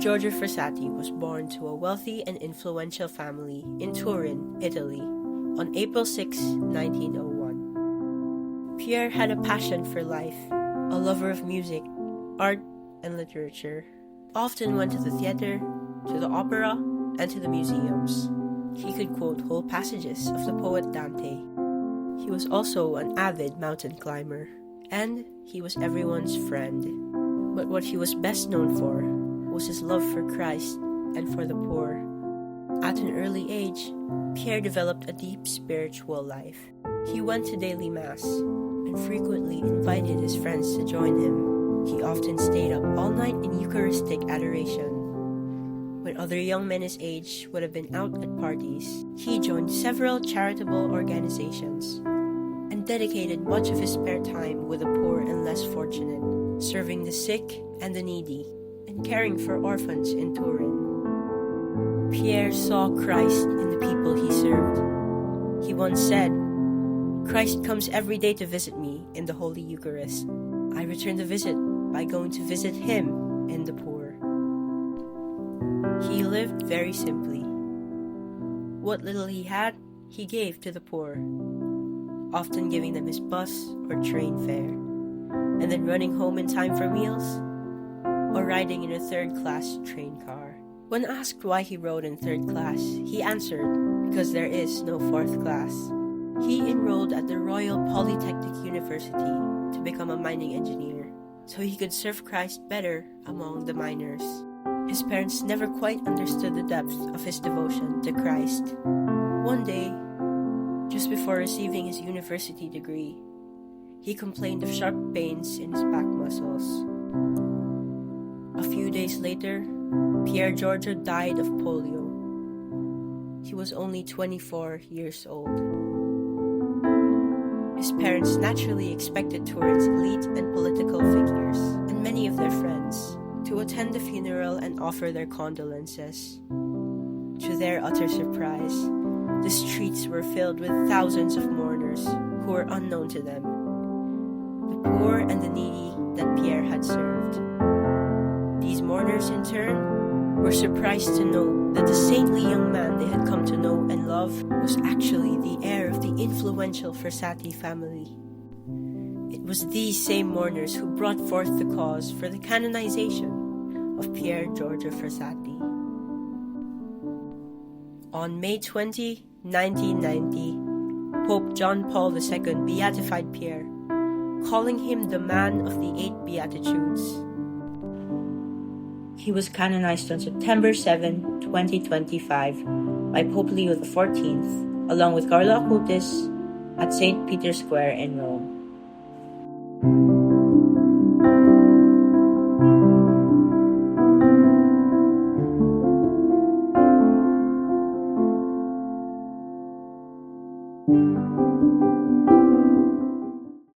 Giorgio Frassati was born to a wealthy and influential family in Turin, Italy, on April 6, 1901. Pier had a passion for life, a lover of music, art, and literature. Often went to the theater, to the opera, and to the museums. He could quote whole passages of the poet Dante. He was also an avid mountain climber, and he was everyone's friend. But what he was best known for was his love for Christ and for the poor. At an early age, Pier developed a deep spiritual life. He went to daily mass and frequently invited his friends to join him. He often stayed up all night in Eucharistic adoration. When other young men his age would have been out at parties, he joined several charitable organizations and dedicated much of his spare time with the poor and less fortunate, serving the sick and the needy, and caring for orphans in Turin. Pier saw Christ in the people he served. He once said, "Christ comes every day to visit me in the Holy Eucharist. I return the visit by going to visit him in the poor." He lived very simply. What little he had, he gave to the poor, often giving them his bus or train fare, and then running home in time for meals, or riding in a third-class train car. When asked why he rode in third class, he answered, because there is no fourth class. He enrolled at the Royal Polytechnic University to become a mining engineer, so he could serve Christ better among the miners. His parents never quite understood the depth of his devotion to Christ. One day, just before receiving his university degree, he complained of sharp pains in his back muscles. A few days later, Pier Giorgio died of polio. He was only 24 years old. His parents naturally expected Turin's elite and political figures, and many of their friends, to attend the funeral and offer their condolences. To their utter surprise, the streets were filled with thousands of mourners who were unknown to them, the poor and the needy that Pier had served. These mourners, in turn, were surprised to know that the saintly young man they had come to know and love was actually the heir of the influential Frassati family. It was these same mourners who brought forth the cause for the canonization of Pier Giorgio Frassati. On May 20, 1990, Pope John Paul II beatified Pier, calling him the man of the 8 Beatitudes. He was canonized on September 7, 2025 by Pope Leo XIV, along with Carlo Acutis, at St. Peter's Square in Rome.